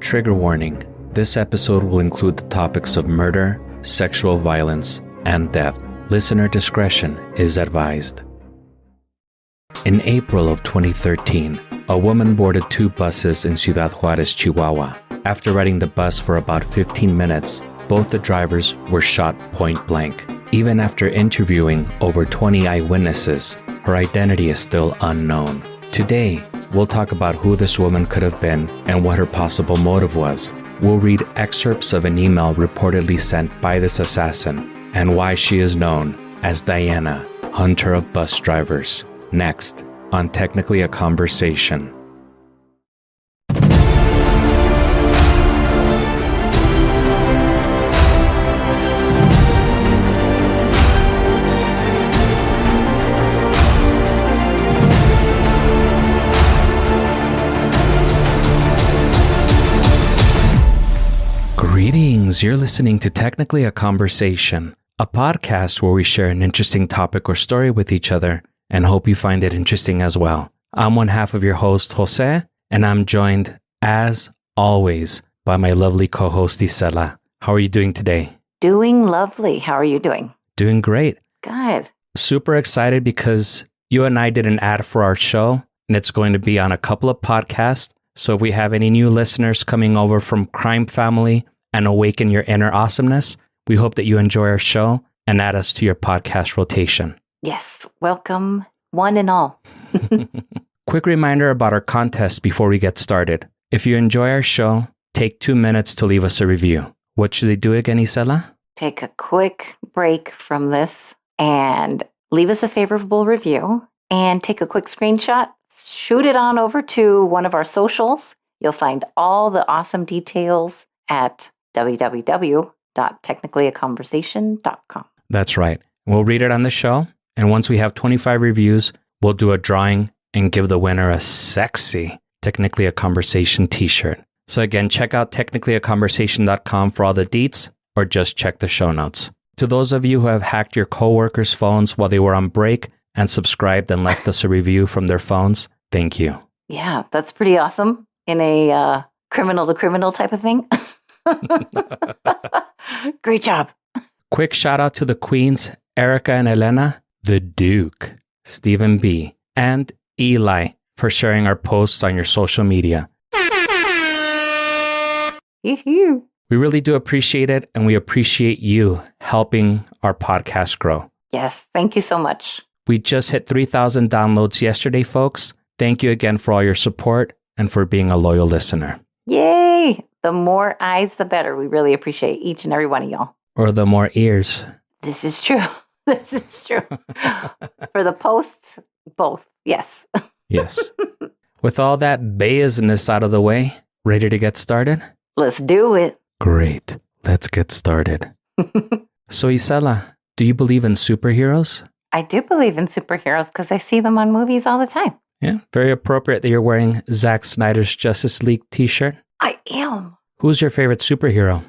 Trigger warning. This episode will include the topics of murder, sexual violence, and death. Listener discretion is advised. In April of 2013, a woman boarded two buses in Ciudad Juarez, Chihuahua. After riding the bus for about 15 minutes, both the drivers were shot point blank. Even after interviewing over 20 eyewitnesses, her identity is still unknown. Today, we'll talk about who this woman could have been and what her possible motive was. We'll read excerpts of an email reportedly sent by this assassin and why she is known as Diana, Hunter of Bus Drivers. Next, on Technically a Conversation. Greetings, you're listening to Technically a Conversation, a podcast where we share an interesting topic or story with each other and hope you find it interesting as well. I'm one half of your host, Jose, and I'm joined, as always, by my lovely co-host, Isela. How are you doing today? Doing lovely. How are you doing? Doing great. Good. Super excited because you and I did an ad for our show, and it's going to be on a couple of podcasts. So if we have any new listeners coming over from Crime Family and Awaken Your Inner Awesomeness, we hope that you enjoy our show and add us to your podcast rotation. Yes. Welcome, one and all. Quick reminder about our contest before we get started. If you enjoy our show, take 2 minutes to leave us a review. What should they do again, Isela? Take a quick break from this and leave us a favorable review and take a quick screenshot. Shoot it on over to one of our socials. You'll find all the awesome details at www.technicallyaconversation.com. That's right. We'll read it on the show. And once we have 25 reviews, we'll do a drawing and give the winner a sexy Technically a Conversation t-shirt. So again, check out technicallyaconversation.com for all the deets, or just check the show notes. To those of you who have hacked your coworkers' phones while they were on break and subscribed and left us a review from their phones, thank you. Yeah, that's pretty awesome in a criminal to criminal type of thing. Great job. Quick shout out to the queens, Erica and Elena, the Duke, Stephen B., and Eli for sharing our posts on your social media. We really do appreciate it, and we appreciate you helping our podcast grow. Yes, thank you so much. We just hit 3,000 downloads yesterday, folks. Thank you again for all your support and for being a loyal listener. Yay! The more eyes, the better. We really appreciate each and every one of y'all. Or the more ears. This is true. This is true. For the posts, both. Yes. Yes. With all that business out of the way, ready to get started? Let's do it. Great. Let's get started. So, Isela, do you believe in superheroes? I do believe in superheroes because I see them on movies all the time. Yeah, very appropriate that you're wearing Zack Snyder's Justice League t-shirt. I am. Who's your favorite superhero?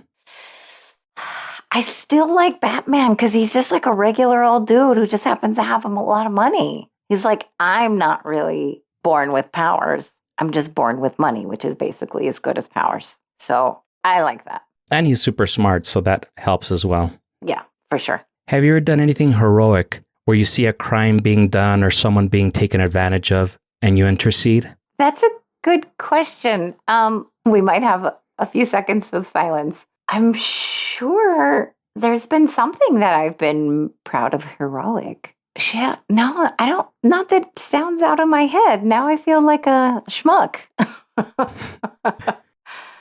I still like Batman because he's just like a regular old dude who just happens to have a lot of money. He's like, I'm not really born with powers. I'm just born with money, which is basically as good as powers. So I like that. And he's super smart, so that helps as well. Yeah, for sure. Have you ever done anything heroic where you see a crime being done or someone being taken advantage of and you intercede? That's a good question. We might have a few seconds of silence. I'm sure there's been something that I've been proud of heroic. Yeah, no, I don't. Not that sounds out of my head. Now I feel like a schmuck.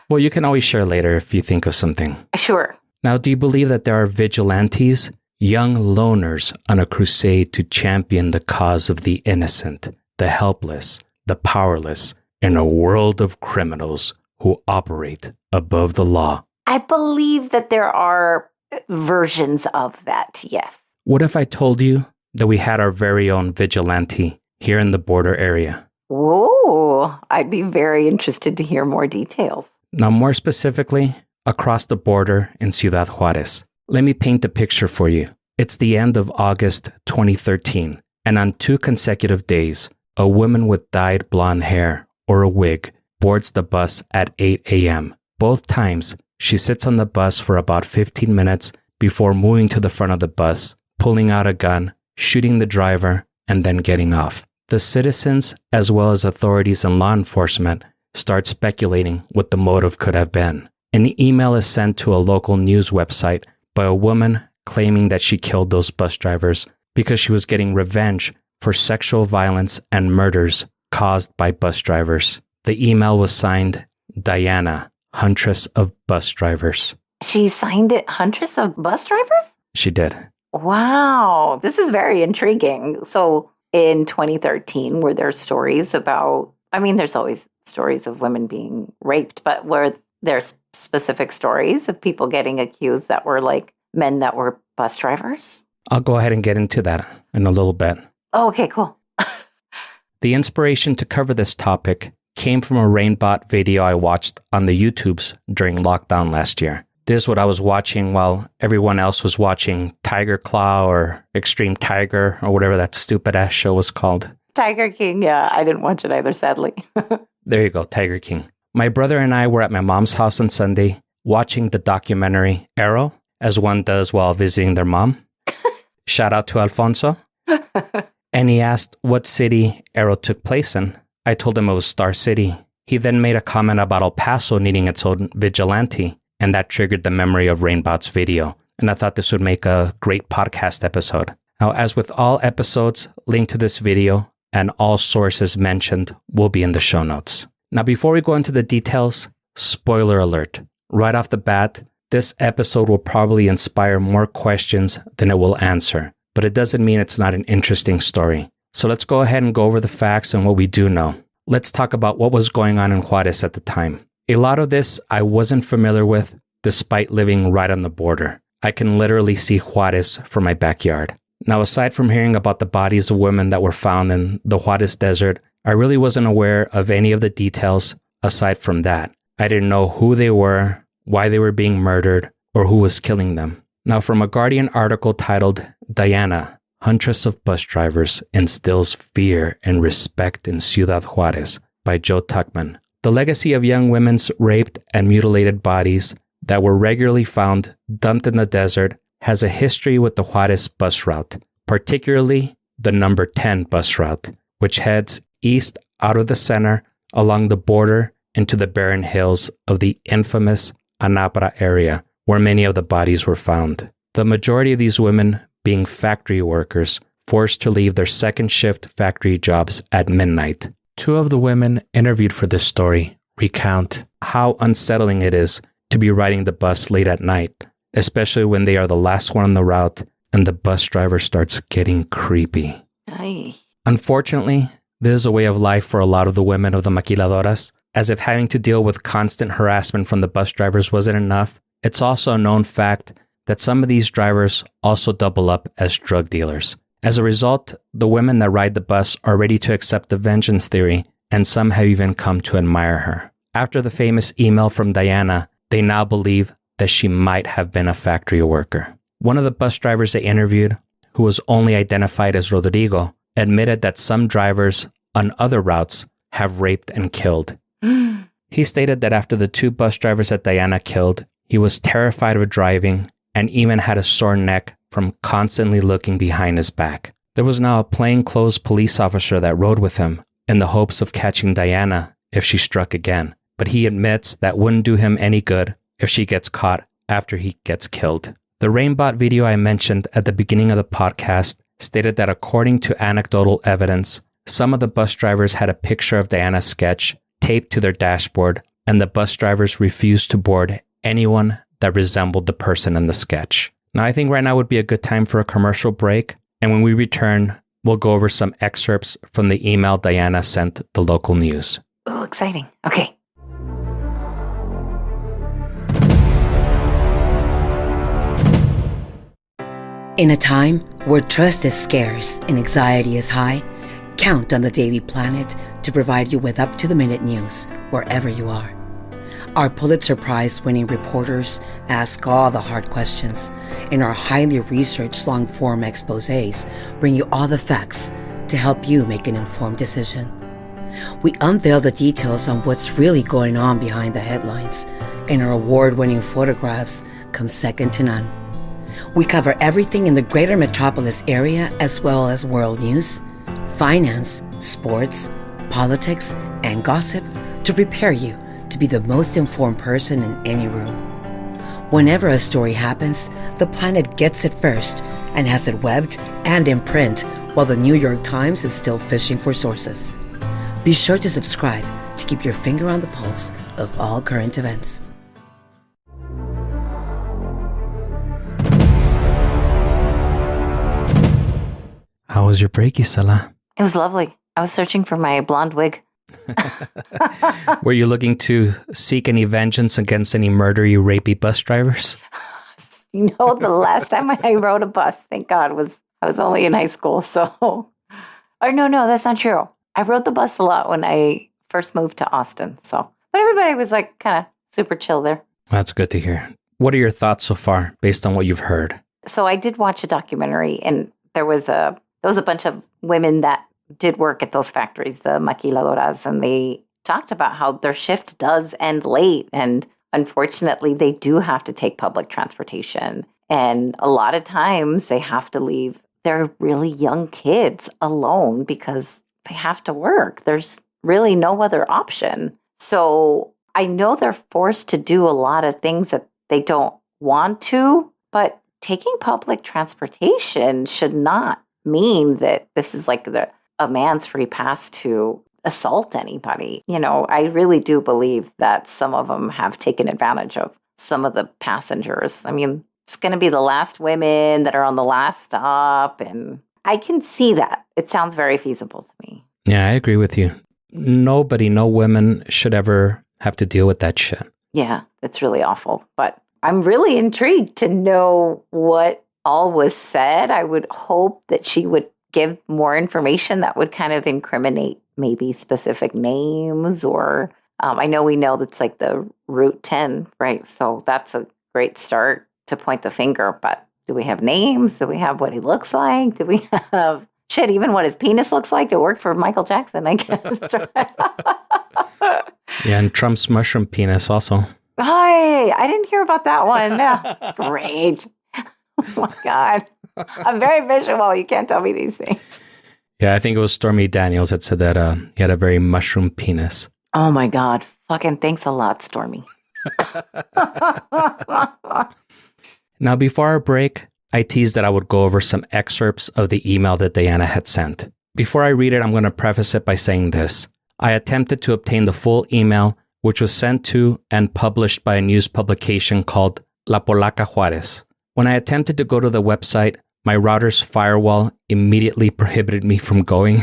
Well, you can always share later if you think of something. Sure. Now, do you believe that there are vigilantes, young loners on a crusade to champion the cause of the innocent, the helpless, the powerless, in a world of criminals who operate above the law? I believe that there are versions of that, yes. What if I told you that we had our very own vigilante here in the border area? Whoa, I'd be very interested to hear more details. Now, more specifically, across the border in Ciudad Juarez. Let me paint a picture for you. It's the end of August 2013, and on 2 consecutive days, a woman with dyed blonde hair or a wig boards the bus at 8 a.m. Both times, she sits on the bus for about 15 minutes before moving to the front of the bus, pulling out a gun, shooting the driver, and then getting off. The citizens, as well as authorities and law enforcement, start speculating what the motive could have been. An email is sent to a local news website by a woman claiming that she killed those bus drivers because she was getting revenge for sexual violence and murders caused by bus drivers. The email was signed Diana, Huntress of Bus Drivers. She signed it Huntress of Bus Drivers? She did. Wow, this is very intriguing. So in 2013, were there stories about, there's always stories of women being raped, but were there specific stories of people getting accused that were like men that were bus drivers? I'll go ahead and get into that in a little bit. Oh, okay, cool. The inspiration to cover this topic came from a Rainbot video I watched on the YouTubes during lockdown last year. This is what I was watching while everyone else was watching Tiger Claw or Extreme Tiger or whatever that stupid ass show was called. Tiger King, yeah. I didn't watch it either, sadly. There you go, Tiger King. My brother and I were at my mom's house on Sunday watching the documentary Arrow, as one does while visiting their mom. Shout out to Alfonso. And he asked what city Arrow took place in. I told him it was Star City. He then made a comment about El Paso needing its own vigilante, and that triggered the memory of Rainbot's video. And I thought this would make a great podcast episode. Now, as with all episodes, link to this video and all sources mentioned will be in the show notes. Now, before we go into the details, spoiler alert. Right off the bat, this episode will probably inspire more questions than it will answer, but it doesn't mean it's not an interesting story. So let's go ahead and go over the facts and what we do know. Let's talk about what was going on in Juarez at the time. A lot of this I wasn't familiar with, despite living right on the border. I can literally see Juarez from my backyard. Now, aside from hearing about the bodies of women that were found in the Juarez desert, I really wasn't aware of any of the details aside from that. I didn't know who they were, why they were being murdered, or who was killing them. Now, from a Guardian article titled Diana, Huntress of Bus Drivers Instills Fear and Respect in Ciudad Juarez by Joe Tuckman. The legacy of young women's raped and mutilated bodies that were regularly found dumped in the desert has a history with the Juarez bus route, particularly the number 10 bus route, which heads east out of the center along the border into the barren hills of the infamous Anapra area, where many of the bodies were found. The majority of these women being factory workers forced to leave their second shift factory jobs at midnight. Two of the women interviewed for this story recount how unsettling it is to be riding the bus late at night, especially when they are the last one on the route and the bus driver starts getting creepy. Aye. Unfortunately, this is a way of life for a lot of the women of the maquiladoras. As if having to deal with constant harassment from the bus drivers wasn't enough, it's also a known fact that some of these drivers also double up as drug dealers. As a result, the women that ride the bus are ready to accept the vengeance theory, and some have even come to admire her. After the famous email from Diana, they now believe that she might have been a factory worker. One of the bus drivers they interviewed, who was only identified as Rodrigo, admitted that some drivers on other routes have raped and killed. He stated that after the two bus drivers that Diana killed, he was terrified of driving and even had a sore neck from constantly looking behind his back. There was now a plainclothes police officer that rode with him in the hopes of catching Diana if she struck again, but he admits that wouldn't do him any good if she gets caught after he gets killed. The Rainbot video I mentioned at the beginning of the podcast stated that according to anecdotal evidence, some of the bus drivers had a picture of Diana's sketch taped to their dashboard, and the bus drivers refused to board anyone that resembled the person in the sketch. Now, I think right now would be a good time for a commercial break, and when we return, we'll go over some excerpts from the email Diana sent the local news. Oh, exciting. Okay. In a time where trust is scarce and anxiety is high, count on the Daily Planet to provide you with up-to-the-minute news wherever you are. Our Pulitzer Prize-winning reporters ask all the hard questions, and our highly researched long-form exposés bring you all the facts to help you make an informed decision. We unveil the details on what's really going on behind the headlines, and our award-winning photographs come second to none. We cover everything in the greater metropolis area as well as world news, finance, sports, politics, and gossip to prepare you to be the most informed person in any room. Whenever a story happens, the Planet gets it first and has it webbed and in print while the New York Times is still fishing for sources. Be sure to subscribe to keep your finger on the pulse of all current events. How was your break, Isela? It was lovely. I was searching for my blonde wig. Were you looking to seek any vengeance against any murdery, rapey bus drivers? You know, the last time I rode a bus, thank God, I was only in high school. So, or no, that's not true. I rode the bus a lot when I first moved to Austin. So, but everybody was like kind of super chill there. That's good to hear. What are your thoughts so far, based on what you've heard? So I did watch a documentary, and there was a bunch of women that did work at those factories, the maquiladoras, and they talked about how their shift does end late. And unfortunately, they do have to take public transportation. And a lot of times they have to leave their really young kids alone because they have to work. There's really no other option. So I know they're forced to do a lot of things that they don't want to, but taking public transportation should not mean that this is like a man's free pass to assault anybody. You know, I really do believe that some of them have taken advantage of some of the passengers. I mean, it's going to be the last women that are on the last stop, and I can see that. It sounds very feasible to me. Yeah, I agree with you. No women should ever have to deal with that shit. Yeah, it's really awful. But I'm really intrigued to know what all was said. I would hope that she would give more information that would kind of incriminate maybe specific names, or I know that's like the Route 10, right? So that's a great start to point the finger. But do we have names? Do we have what he looks like? Do we have even what his penis looks like? It worked for Michael Jackson, I guess. Yeah, and Trump's mushroom penis also. Hi, I didn't hear about that one. Yeah. Great. Oh my God. I'm very visual. You can't tell me these things. Yeah, I think it was Stormy Daniels that said that he had a very mushroom penis. Oh my God. Fucking thanks a lot, Stormy. Now, before our break, I teased that I would go over some excerpts of the email that Diana had sent. Before I read it, I'm going to preface it by saying this. I attempted to obtain the full email, which was sent to and published by a news publication called La Polaca Juárez. When I attempted to go to the website, my router's firewall immediately prohibited me from going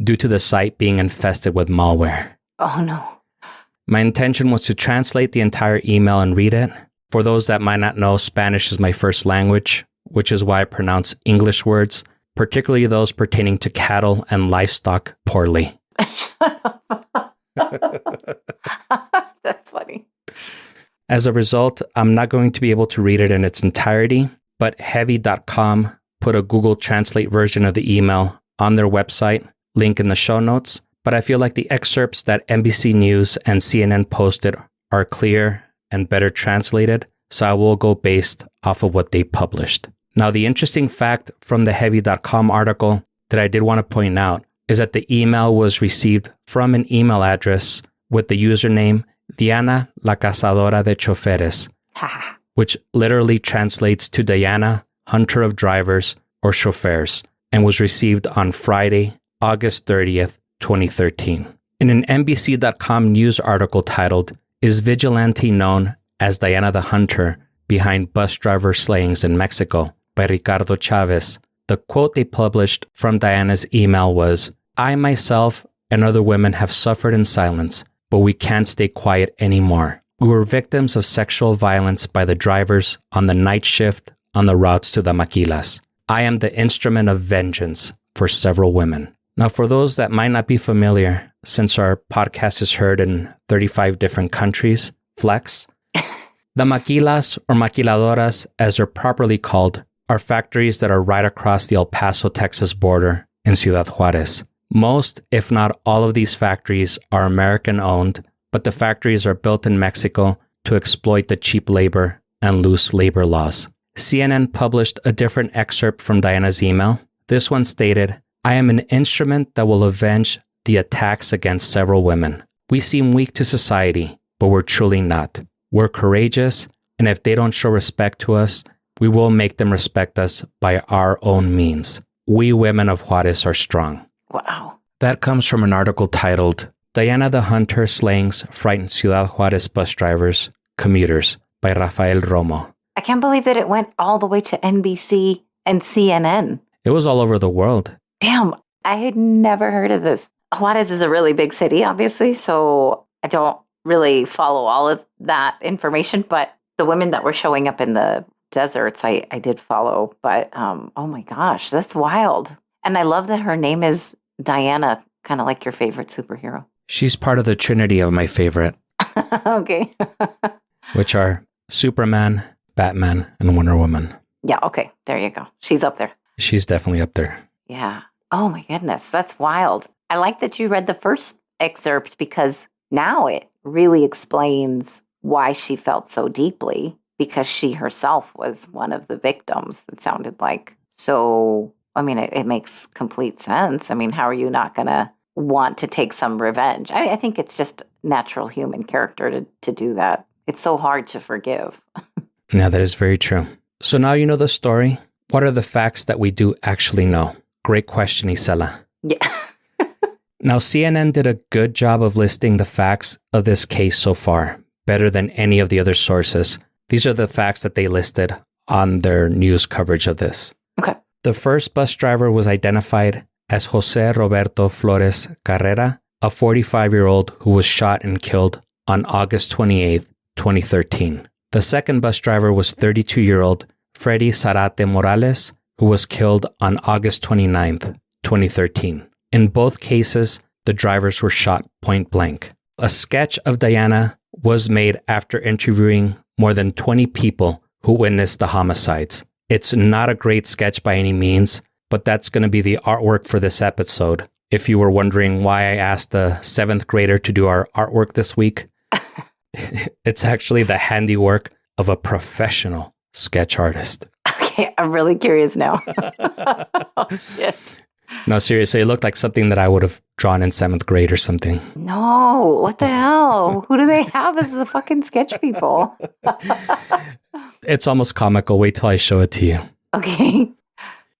due to the site being infested with malware. Oh no. My intention was to translate the entire email and read it. For those that might not know, Spanish is my first language, which is why I pronounce English words, particularly those pertaining to cattle and livestock, poorly. That's funny. As a result, I'm not going to be able to read it in its entirety, but heavy.com put a Google Translate version of the email on their website, link in the show notes, but I feel like the excerpts that NBC News and CNN posted are clear and better translated, so I will go based off of what they published. Now, the interesting fact from the heavy.com article that I did want to point out is that the email was received from an email address with the username Diana la Cazadora de Choferes, which literally translates to Diana, Hunter of Drivers or Chauffeurs, and was received on Friday, August 30th, 2013. In an NBC.com news article titled, "Is Vigilante Known as Diana the Hunter Behind Bus Driver Slayings in Mexico?" by Ricardo Chavez, the quote they published from Diana's email was, "I myself and other women have suffered in silence, but we can't stay quiet anymore. We were victims of sexual violence by the drivers on the night shift on the routes to the maquilas. I am the instrument of vengeance for several women." Now, for those that might not be familiar, since our podcast is heard in 35 different countries, flex, the maquilas or maquiladoras, as they're properly called, are factories that are right across the El Paso, Texas border in Ciudad Juárez. Most, if not all of these factories are American-owned, but the factories are built in Mexico to exploit the cheap labor and loose labor laws. CNN published a different excerpt from Diana's email. This one stated, "I am an instrument that will avenge the attacks against several women. We seem weak to society, but we're truly not. We're courageous, and if they don't show respect to us, we will make them respect us by our own means. We women of Juarez are strong." Wow. That comes from an article titled, "Diana the Hunter Slayings Frightened Ciudad Juarez Bus Drivers, Commuters" by Rafael Romo. I can't believe that it went all the way to NBC and CNN. It was all over the world. Damn, I had never heard of this. Juarez is a really big city, obviously, so I don't really follow all of that information, but the women that were showing up in the deserts, I did follow. But, oh my gosh, that's wild. And I love that her name is Diana, kind of like your favorite superhero. She's part of the trinity of my favorite. Okay. Which are Superman, Batman, and Wonder Woman. Yeah, okay. There you go. She's up there. She's definitely up there. Yeah. Oh my goodness. That's wild. I like that you read the first excerpt because now it really explains why she felt so deeply, because she herself was one of the victims, it sounded like. So, I mean, it makes complete sense. I mean, how are you not going to want to take some revenge? I think it's just natural human character to do that. It's so hard to forgive. Yeah, that is very true. So now you know the story. What are the facts that we do actually know? Great question, Isela. Yeah. Now, CNN did a good job of listing the facts of this case so far, better than any of the other sources. These are the facts that they listed on their news coverage of this. Okay. The first bus driver was identified as Jose Roberto Flores Carrera, a 45-year-old who was shot and killed on August 28, 2013. The second bus driver was 32-year-old Freddy Zarate Morales, who was killed on August 29, 2013. In both cases, the drivers were shot point blank. A sketch of Diana was made after interviewing more than 20 people who witnessed the homicides. It's not a great sketch by any means, but that's going to be the artwork for this episode. If you were wondering why I asked the 7th grader to do our artwork this week, it's actually the handiwork of a professional sketch artist. Okay, I'm really curious now. Oh, shit. No, seriously, it looked like something that I would have drawn in 7th grade or something. No, what the hell? Who do they have as the fucking sketch people? It's almost comical. Wait till I show it to you. Okay.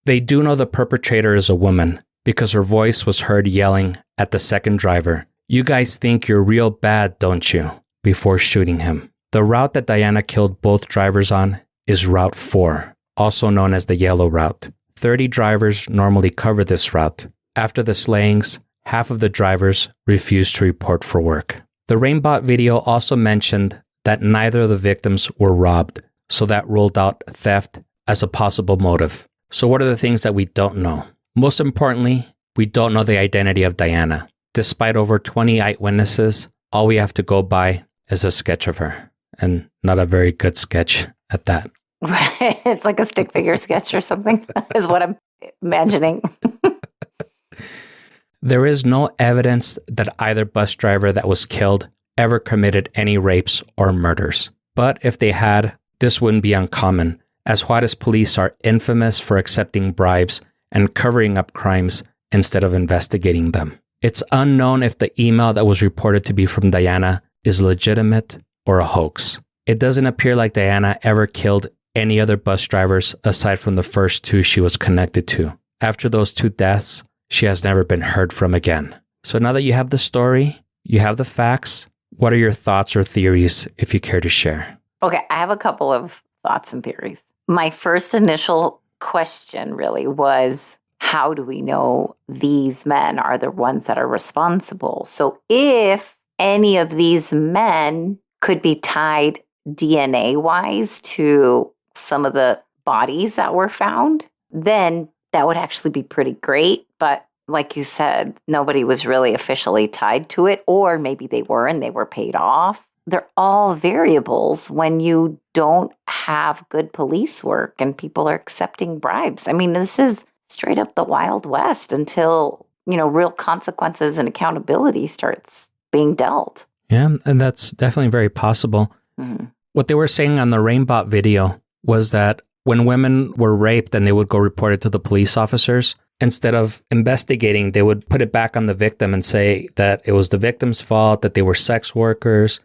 They do know the perpetrator is a woman because her voice was heard yelling at the second driver, "You guys think you're real bad, don't you?" before shooting him. The route that Diana killed both drivers on is Route 4, also known as the Yellow Route. 30 drivers normally cover this route. After the slayings, half of the drivers refused to report for work. The Rainbot video also mentioned that neither of the victims were robbed, so that ruled out theft as a possible motive. So what are the things that we don't know? Most importantly, we don't know the identity of Diana. Despite over 20 eyewitnesses, all we have to go by is a sketch of her, and not a very good sketch at that. Right. It's like a stick figure sketch or something, is what I'm imagining. There is no evidence that either bus driver that was killed ever committed any rapes or murders. But if they had, this wouldn't be uncommon, as Juarez police are infamous for accepting bribes and covering up crimes instead of investigating them. It's unknown if the email that was reported to be from Diana is legitimate or a hoax. It doesn't appear like Diana ever killed any other bus drivers aside from the first 2 she was connected to. After those 2 deaths, she has never been heard from again. So now that you have the story, you have the facts, what are your thoughts or theories if you care to share? Okay, I have a couple of thoughts and theories. My first initial question really was, how do we know these men are the ones that are responsible? So if any of these men could be tied DNA-wise to some of the bodies that were found, then that would actually be pretty great. But like you said, nobody was really officially tied to it, or maybe they were and they were paid off. They're all variables when you don't have good police work and people are accepting bribes. I mean, this is straight up the Wild West until real consequences and accountability starts being dealt. Yeah, and that's definitely very possible. Mm-hmm. What they were saying on the Rainbot video was that when women were raped and they would go report it to the police officers, instead of investigating, they would put it back on the victim and say that it was the victim's fault, that they were sex workers.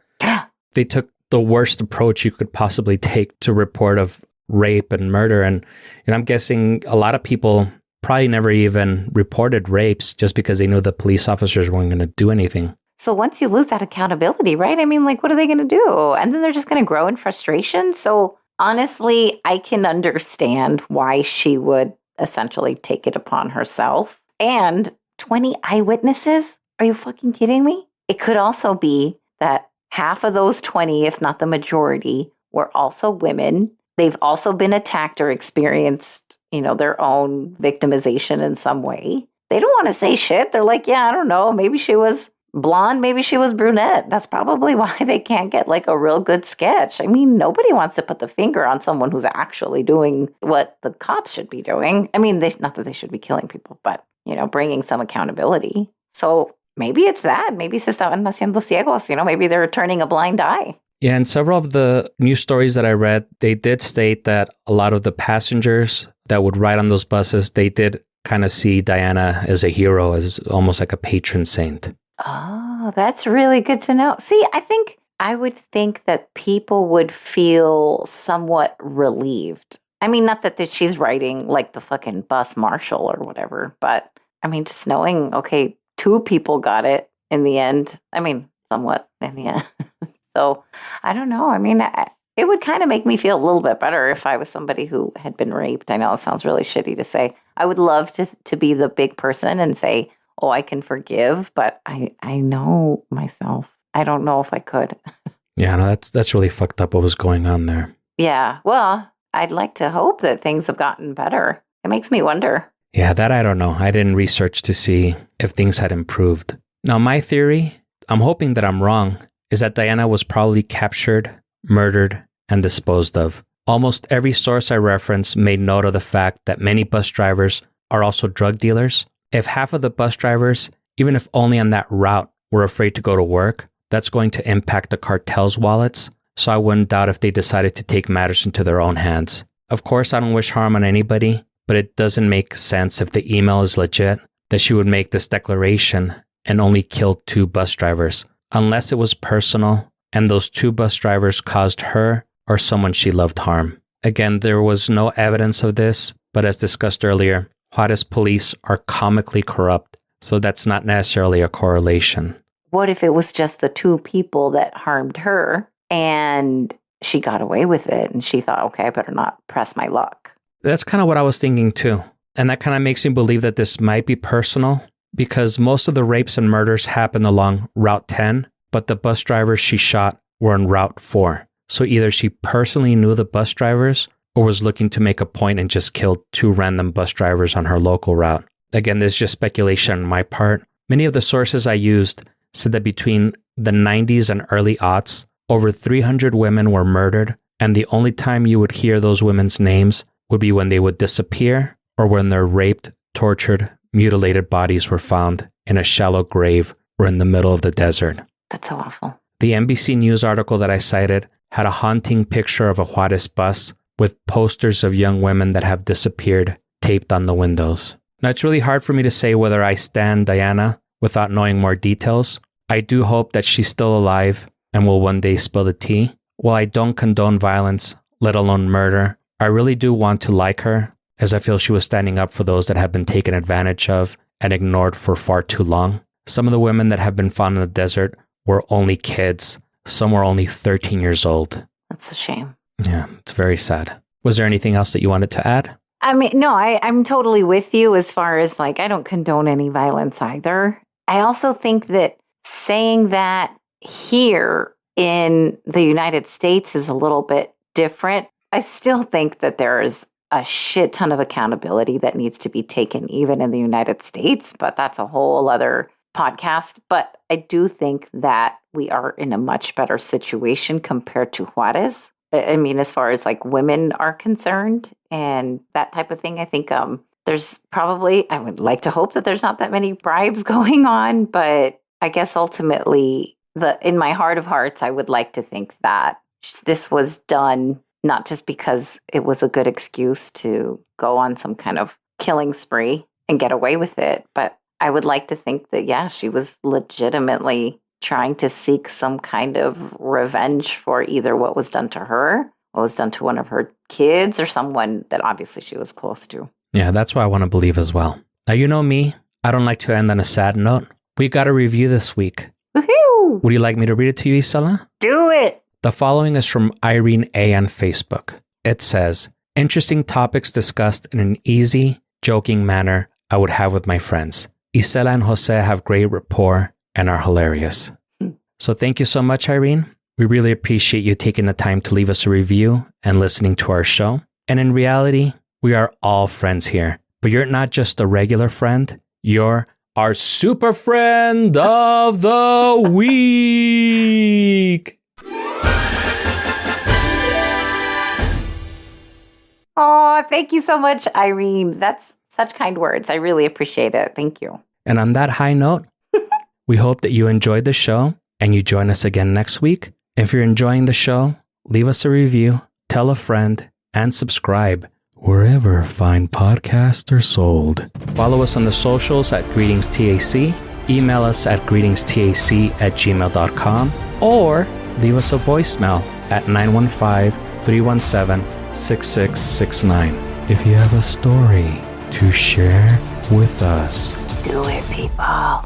They took the worst approach you could possibly take to report of rape and murder. And I'm guessing a lot of people probably never even reported rapes just because they knew the police officers weren't going to do anything. So once you lose that accountability, right? I mean, like, what are they going to do? And then they're just going to grow in frustration. So honestly, I can understand why she would essentially take it upon herself. And 20 eyewitnesses? Are you fucking kidding me? It could also be that half of those 20, if not the majority, were also women. They've also been attacked or experienced, their own victimization in some way. They don't want to say shit. They're like, yeah, I don't know. Maybe she was blonde, maybe she was brunette. That's probably why they can't get like a real good sketch. I mean, nobody wants to put the finger on someone who's actually doing what the cops should be doing. I mean, not that they should be killing people, but, bringing some accountability. So maybe it's that. Maybe se estaban haciendo ciegos, maybe they're turning a blind eye. Yeah, and several of the news stories that I read, they did state that a lot of the passengers that would ride on those buses, they did kind of see Diana as a hero, as almost like a patron saint. Oh, that's really good to know. See, I would think that people would feel somewhat relieved. I mean, not that she's riding like the fucking bus marshal or whatever, but I mean, just knowing, okay, 2 people got it in the end. I mean, somewhat in the end. So I don't know. I mean, it would kind of make me feel a little bit better if I was somebody who had been raped. I know it sounds really shitty to say. I would love to be the big person and say, oh, I can forgive, but I know myself. I don't know if I could. Yeah, no, that's really fucked up what was going on there. Yeah, well, I'd like to hope that things have gotten better. It makes me wonder. Yeah, that I don't know. I didn't research to see if things had improved. Now, my theory, I'm hoping that I'm wrong, is that Diana was probably captured, murdered, and disposed of. Almost every source I reference made note of the fact that many bus drivers are also drug dealers. If half of the bus drivers, even if only on that route, were afraid to go to work, that's going to impact the cartel's wallets. So I wouldn't doubt if they decided to take matters into their own hands. Of course, I don't wish harm on anybody, but it doesn't make sense if the email is legit that she would make this declaration and only kill 2 bus drivers, unless it was personal and those 2 bus drivers caused her or someone she loved harm. Again, there was no evidence of this, but as discussed earlier, Juarez police are comically corrupt, so that's not necessarily a correlation. What if it was just the 2 people that harmed her and she got away with it and she thought, okay, I better not press my luck? That's kind of what I was thinking too. And that kind of makes me believe that this might be personal because most of the rapes and murders happened along Route 10, but the bus drivers she shot were on Route 4. So either she personally knew the bus drivers or was looking to make a point and just killed 2 random bus drivers on her local route. Again, this is just speculation on my part. Many of the sources I used said that between the 90s and early aughts, over 300 women were murdered, and the only time you would hear those women's names would be when they would disappear or when their raped, tortured, mutilated bodies were found in a shallow grave or in the middle of the desert. That's so awful. The NBC News article that I cited had a haunting picture of a Juarez bus with posters of young women that have disappeared taped on the windows. Now, it's really hard for me to say whether I stand Diana without knowing more details. I do hope that she's still alive and will one day spill the tea. While I don't condone violence, let alone murder, I really do want to like her, as I feel she was standing up for those that have been taken advantage of and ignored for far too long. Some of the women that have been found in the desert were only kids. Some were only 13 years old. That's a shame. Yeah, it's very sad. Was there anything else that you wanted to add? I mean, no, I'm totally with you as far as like, I don't condone any violence either. I also think that saying that here in the United States is a little bit different. I still think that there is a shit ton of accountability that needs to be taken even in the United States, but that's a whole other podcast. But I do think that we are in a much better situation compared to Juarez. I mean, as far as like women are concerned and that type of thing, I think there's probably, I would like to hope that there's not that many bribes going on, but I guess ultimately, in my heart of hearts, I would like to think that this was done not just because it was a good excuse to go on some kind of killing spree and get away with it, but I would like to think that, yeah, she was legitimately trying to seek some kind of revenge for either what was done to her, what was done to one of her kids, or someone that obviously she was close to. Yeah, that's what I want to believe as well. Now, you know me, I don't like to end on a sad note. We got a review this week. Woohoo! Would you like me to read it to you, Isela? Do it! The following is from Irene A. on Facebook. It says, interesting topics discussed in an easy, joking manner I would have with my friends. Isela and Jose have great rapport and are hilarious. So thank you so much, Irene. We really appreciate you taking the time to leave us a review and listening to our show. And in reality, we are all friends here. But you're not just a regular friend. You're our super friend of the week. Oh, thank you so much, Irene. That's such kind words. I really appreciate it. Thank you. And on that high note, we hope that you enjoyed the show and you join us again next week. If you're enjoying the show, leave us a review, tell a friend, and subscribe wherever fine podcasts are sold. Follow us on the socials at GreetingsTAC, email us at greetingstac@gmail.com, or leave us a voicemail at 915-317-6669. If you have a story to share with us. Do it, people.